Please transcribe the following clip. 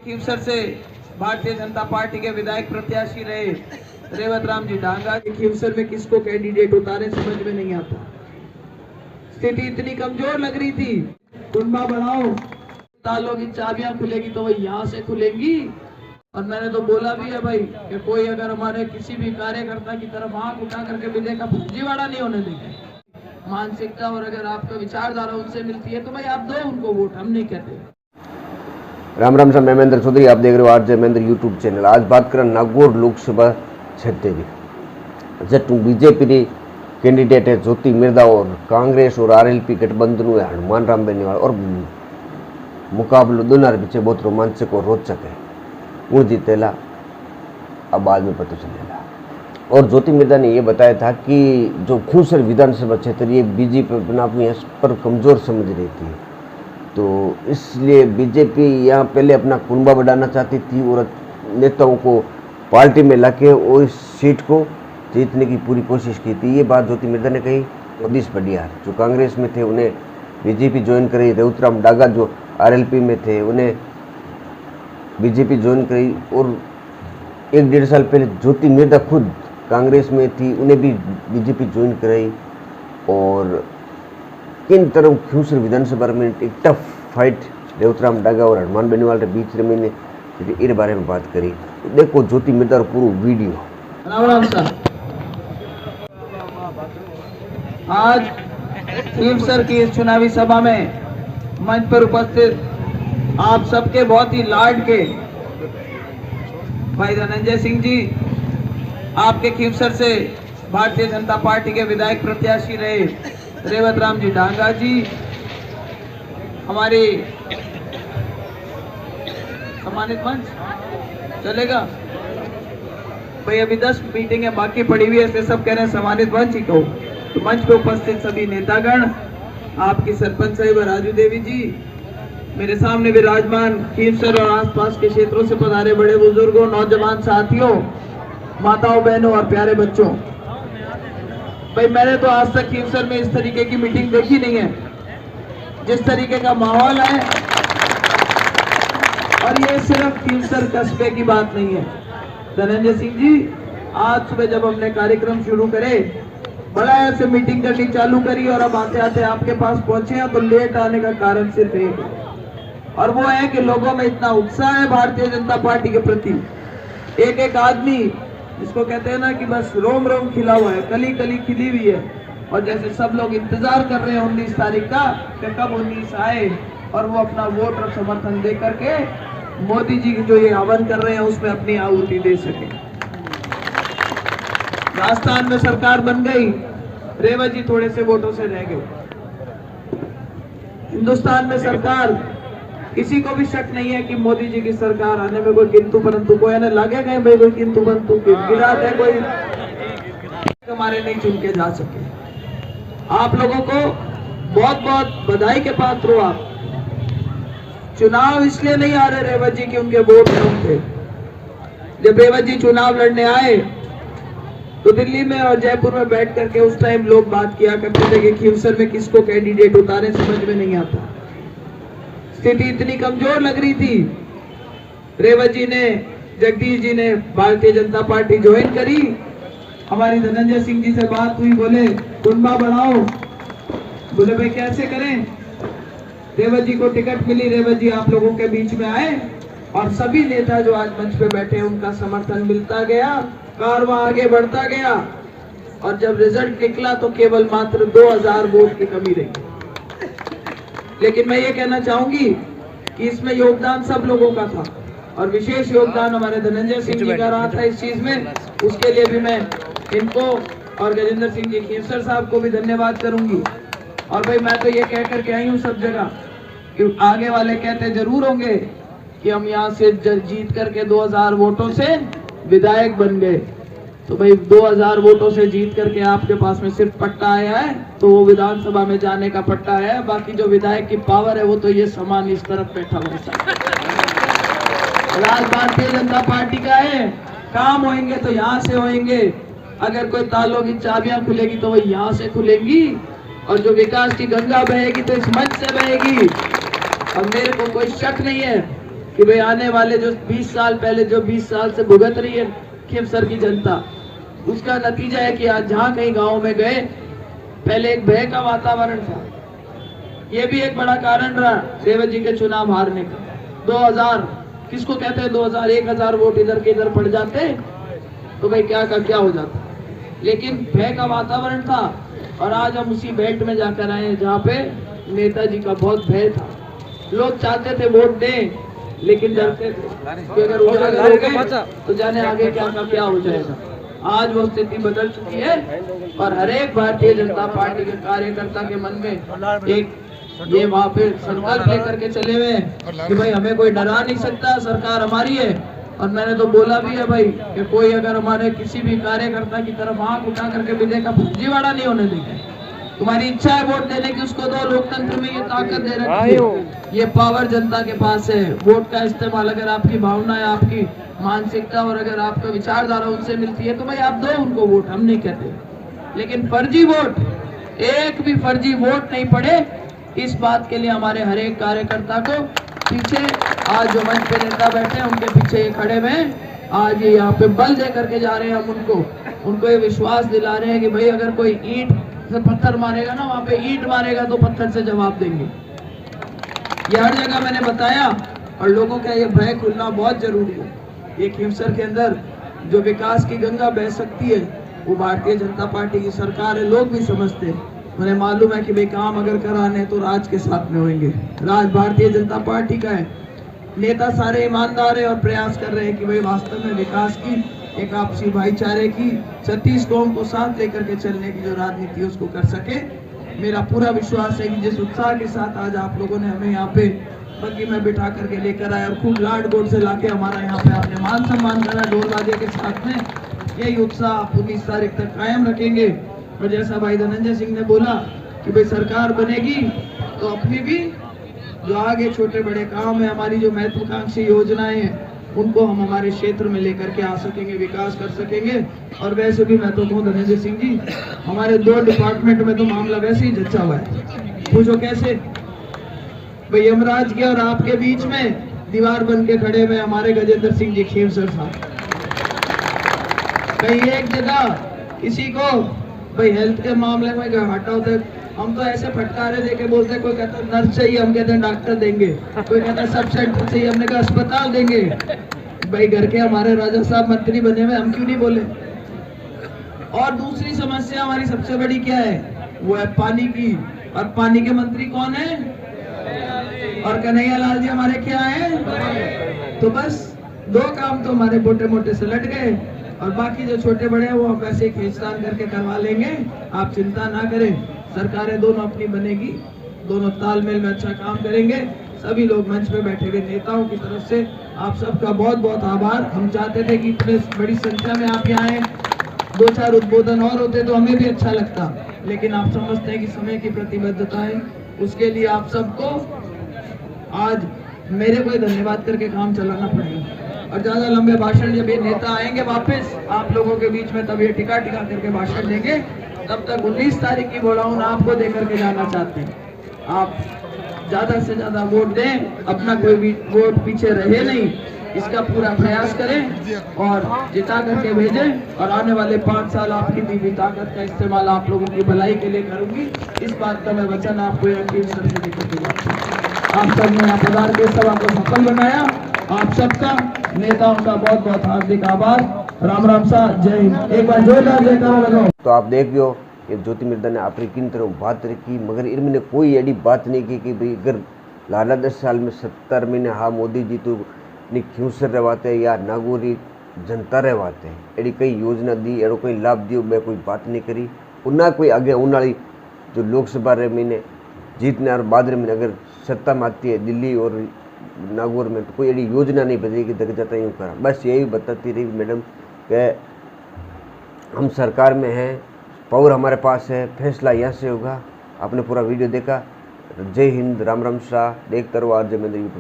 खीवसर से भारतीय जनता पार्टी के विधायक प्रत्याशी रहे रेवत राम जी डांगा खीवसर में किसको कैंडिडेट उतारे समझ में नहीं आता। स्थिति इतनी कमजोर लग रही थी। कुंभा बढ़ाओ, तालों की चाबियां खुलेगी तो वही यहाँ से खुलेंगी। और मैंने तो बोला भी है भाई कि कोई अगर हमारे किसी भी कार्यकर्ता की तरफ आंख उठा करके विजय का फर्जीवाड़ा नहीं होने देंगे। मानसिकता और अगर आपका विचारधारा उनसे मिलती है तो भाई आप दो उनको वोट, हम नहीं कहते। राम राम सर, मैं महेंद्र चौधरी, आप देख रहे हो आरजे महेंद्र यूट्यूब चैनल। आज बात करें नागौर लोकसभा क्षेत्र की। जट बीजेपी की कैंडिडेट है ज्योति मिर्धा और कांग्रेस और आरएलपी गठबंधन हुए हनुमान राम बेनीवाल और मुकाबलो दोनों पीछे बहुत रोमांचक और रोचक है। वो जीतेला अब बाद में पता चलेगा। और ज्योति मिर्धा ने यह बताया था कि जो खीवसर विधानसभा क्षेत्र ये बीजेपी अपनी पर कमजोर समझ रही थी, तो इसलिए बीजेपी यहाँ पहले अपना कुनबा बढ़ाना चाहती थी और नेताओं को पार्टी में लाके वो इस सीट को जीतने की पूरी कोशिश की थी। ये बात ज्योति मिर्धा ने कही। जगदीश पडियार जो कांग्रेस में थे उन्हें बीजेपी ज्वाइन करी, रेवत राम डांगा जो आरएलपी में थे उन्हें बीजेपी ज्वाइन करी, और 1-1.5 साल पहले ज्योति मिर्धा खुद कांग्रेस में थी, उन्हें भी बीजेपी ज्वाइन कराई। और किन तरह खीवसर विधानसभा में एक टफ फाइट रेवत राम डांगा और हनुमान बेनीवाल के बीच रही ने इस बारे में बात करी। देखो ज्योति मिर्धा और पूरा वीडियो। राम राम सर, आज खीवसर की इस चुनावी सभा में मंच पर उपस्थित आप सबके बहुत ही लाड के भाई धनंजय सिंह जी, आपके खीवसर से भारतीय जनता पार्टी के विधायक प्रत्याशी रहे रेवत राम जी डांगा जी, हमारी सम्मानित मंच चलेगा भाई, अभी 10 मीटिंगें बाकी पड़ी हुई है, इसलिए सब कह रहे हैं सम्मानित मंच ही कहो। तो मंच पे उपस्थित सभी नेतागण, आपकी सरपंच साहिब राजू देवी जी, मेरे सामने विराजमान खीवसर और आसपास के क्षेत्रों से पधारे बड़े बुजुर्गों, नौजवान साथियों, माताओं बहनों और प्यारे बच्चों। भाई मैंने तो आज तक खीवसर में इस तरीके की मीटिंग देखी नहीं है, जिस तरीके का माहौल है। और ये सिर्फ खीवसर कस्बे की बात नहीं है। धनंजय सिंह जी, आज सुबह जब हमने कार्यक्रम शुरू करे, बड़ा ऐसे मीटिंग करनी चालू करी और अब आते आते आपके पास पहुंचे हैं, तो लेट आने का कारण सिर्फ एक है, और वो है कि लोगों में इतना उत्साह है भारतीय जनता पार्टी के प्रति। एक एक आदमी, जिसको कहते हैं ना कि बस रोम रोम खिला हुआ है, कली कली खिली हुई है। और जैसे सब लोग इंतजार कर रहे हैं 19 तारीख का कि कब 19 आए और वो अपना वोट और समर्थन दे करके मोदी जी जो ये हवन कर रहे हैं उसमें अपनी आहुति दे सके। राजस्थान में सरकार बन गई, रेवत जी थोड़े से वोटों से रह गए। हिंदुस्तान में सरकार, किसी को भी शक नहीं है कि मोदी जी की सरकार आने में कोई किंतु परंतु कोई ना लगे गए भाई, कोई किंतु परंतु गिरा है, कोई हमारे नहीं चुन के जा सके। आप लोगों को बहुत बहुत बधाई के पात्र हो। आप चुनाव इसलिए नहीं आ रहे रेवत जी की उनके वोट कम थे। जब रेवत जी चुनाव लड़ने आए तो दिल्ली में और जयपुर में बैठ करके उस टाइम लोग बात किया करते थे कि खीवसर में किसको कैंडिडेट उतारे समझ में नहीं आता। स्थिति इतनी कमजोर लग रही थी। रेवत जी ने, जगदीश जी ने भारतीय जनता पार्टी ज्वाइन करी। हमारी धनंजय सिंह जी से बात हुई, बोले कुनबा बढ़ाओ। बोले भाई कैसे करें। रेवत जी को टिकट मिली, रेवत जी आप लोगों के बीच में आए और सभी नेता जो आज मंच पे बैठे उनका समर्थन मिलता गया, कारवां आगे बढ़ता गया। और जब रिजल्ट निकला तो केवल मात्र 2000 वोट की कमी रही। लेकिन मैं ये कहना चाहूंगी कि इसमें योगदान सब लोगों का था और विशेष योगदान हमारे धनंजय सिंह जी का रहा था इस चीज में। उसके लिए भी मैं इनको और गजेंद्र सिंह जी खीवसर साहब को भी धन्यवाद करूंगी। और भाई मैं तो ये कह करके आई हूँ सब जगह कि आगे वाले कहते जरूर होंगे कि हम यहाँ से जीत करके 2000 वोटों से विधायक बन गए। तो भाई 2000 वोटों से जीत करके आपके पास में सिर्फ पट्टा आया है, तो वो विधानसभा में जाने का पट्टा है। बाकी जो विधायक की पावर है वो तो ये सामान इस तरफ बैठा हुआ है। राज भारतीय जनता पार्टी का है, काम होंगे तो यहाँ से होंगे। अगर कोई तालों की चाबियां खुलेगी तो वो यहाँ से खुलेंगी, और जो विकास की गंगा बहेगी तो इस मंच से बहेगी। और मेरे को कोई शक नहीं है कि भाई आने वाले जो 20 साल पहले जो 20 साल से भुगत रही है खींवसर की जनता, उसका नतीजा है कि आज जहां कहीं गांव में गए पहले एक भय का वातावरण था। ये भी एक बड़ा कारण रहा देवर जी के चुनाव हारने का। 2000 किसको कहते हैं 2000 1000 वोट इधर के इधर पड़ जाते तो भाई क्या का क्या हो जाता, लेकिन भय का वातावरण था। और आज हम उसी बेल्ट में जाकर आए हैं जहाँ पे नेताजी का बहुत भय था। लोग चाहते थे वोट दें लेकिन डरते थे कि अगर उजागर हो गए तो जाने आगे क्या का क्या हो जाएगा। आज वो स्थिति बदल चुकी है और हर एक भारतीय जनता पार्टी के कार्यकर्ता के मन में एक ये वहाँ पे संकल्प लेकर के चले हुए हैं कि भाई हमें कोई डरा नहीं सकता, सरकार हमारी है। और मैंने तो बोला भी है भाई कि कोई अगर हमारे किसी भी कार्यकर्ता की तरफ आंख उठा करके विजय का फर्जीवाड़ा नहीं होने देंगे। तुम्हारी इच्छा है वोट देने की, उसको दो। लोकतंत्र में ये ताकत दे रखी है, ये पावर जनता के पास है। वोट का इस्तेमाल अगर आपकी भावना है, आपकी मानसिकता और अगर आपका विचारधारा उनसे मिलती है तो भाई आप दो उनको वोट, हम नहीं कहते। लेकिन फर्जी वोट, एक भी फर्जी वोट नहीं पड़े, इस बात के लिए हमारे हर एक कार्यकर्ता को पीछे आज जो मंच पे नेता बैठे हैं उनके पीछे ये खड़े हुए हैं। आज ये यहाँ पे बल दे करके जा रहे हैं हम उनको ये विश्वास दिला रहे हैं कि भाई अगर कोई ईंट से पत्थर मारेगा ना, वहाँ पे ईंट मारेगा तो पत्थर से जवाब देंगे। ये हर जगह मैंने बताया और लोगों का ये भय खुलना बहुत जरूरी है। ये खींवसर के अंदर जो विकास की गंगा बह सकती है वो भारतीय जनता पार्टी की सरकार है। लोग भी समझते हैं, उन्हें मालूम है कि भाई काम अगर कराने तो राज के साथ में होंगे। राज भारतीय जनता पार्टी का है। नेता सारे ईमानदार है और प्रयास कर रहे हैं कि भाई वास्तव में विकास की, एक आपसी भाईचारे की, 36 कौम को साथ लेकर के चलने की जो राजनीति उसको कर सके। मेरा पूरा विश्वास है कि जिस उत्साह के साथ आज आप लोगों ने हमें यहाँ पे बग्गी में बिठा करके लेकर आए और खूब लाड गोड से लाके हमारा यहाँ पे आपने मान सम्मान करा ढोल बाजे के साथ में, यही उत्साह आप 19 तारीख तक कायम रखेंगे। और जैसा भाई धनंजय सिंह ने बोला कि भाई सरकार बनेगी तो अपनी भी जो आगे छोटे बड़े काम है, हमारी जो महत्वाकांक्षी योजनाएं हैं, उनको हम हमारे क्षेत्र में लेकर के आ सकेंगे, विकास कर सकेंगे। और वैसे भी मैं तो कहूँ धनंजय सिंह जी, हमारे 2 डिपार्टमेंट में तो मामला वैसे ही जच्चा हुआ है। पूछो कैसे? भाई यमराज के और आपके बीच में दीवार बन के खड़े हुए हमारे गजेंद्र सिंह जी खींवसर साहब। कहीं एक जगह किसी को भाई हेल्थ के मामले में घाटा होता है, हम तो ऐसे फटकारे देके बोलते हैं। कोई कहता है नर्स चाहिए, हम कहते हैं डॉक्टर देंगे। कोई कहता है सब सेंटर चाहिए, हमने कहा अस्पताल देंगे। भाई घर के हमारे राजा साहब मंत्री बने हुए, हम क्यों नहीं बोले? और दूसरी समस्या हमारी सबसे बड़ी क्या है? वो है पानी की। और पानी के मंत्री कौन है? और कन्हैया लाल जी हमारे क्या है? तो बस 2 काम तो हमारे मोटे मोटे से लट गए और बाकी जो छोटे बड़े हैं वो हम वैसे खींचतान करके करवा लेंगे। आप चिंता ना करें, सरकारें दोनों अपनी बनेगी, दोनों तालमेल में अच्छा काम करेंगे। सभी लोग मंच पे बैठे हुए नेताओं की तरफ से आप सबका बहुत बहुत आभार। हम चाहते थे कि इतने बड़ी संख्या में आप यहाँ आए, 2-4 उद्बोधन और होते तो हमें भी अच्छा लगता, लेकिन आप समझते हैं कि समय की प्रतिबद्धता है। उसके लिए आप सबको आज मेरे को धन्यवाद करके काम चलाना पड़ेगा। और ज्यादा लंबे भाषण, जब ये नेता आएंगे वापस आप लोगों के बीच में तब ये टिका करके भाषण देंगे। तब तक 19 तारीख की बोलाऊन आपको दे करके जाना चाहते हैं। आप ज्यादा से ज्यादा वोट दें, अपना कोई भी वोट पीछे रहे नहीं, इसका पूरा प्रयास करें और जिता करके भेजें। और आने वाले 5 साल आपकी दी ताकत का इस्तेमाल आप लोगों की भलाई के लिए करूंगी, इस बात का मैं वचन आपको यकीन से देकर के आप सब ने यहाँ पधार के सभा को सफल बनाया। आप सबका, नेताओं का बहुत बहुत हार्दिक आभार। राम राम सा, जय हिंद। एक बार जोरदार जयकारा लगाओ। तो आप देख लो ये ज्योति मिर्धा ने आपकी किन तरह बात रखी, मगर इनमें कोई ऐसी बात नहीं की कि भाई अगर लाला 10 साल में 70 महीने हाँ मोदी जी तो नहीं खींवसर रहवाते या नागौरी जनता रहवाते, एडी कई योजना दी, एड़ो कोई लाभ दियो, मैं कोई बात नहीं करी। उन्ना कोई आगे उन्नाली जो लोकसभा रे महीने जीतने और बाद में अगर सत्ता में आती है दिल्ली और नागौर में, तो कोई ऐसी योजना नहीं बची कि दग जाता यूँ करा। बस यही बताती रही मैडम कि हम सरकार में हैं, पावर हमारे पास है, फैसला यहाँ से होगा। आपने पूरा वीडियो देखा। जय हिंद, राम राम शाह, देखते रहो आरजे मेंद्र यूट्यूब।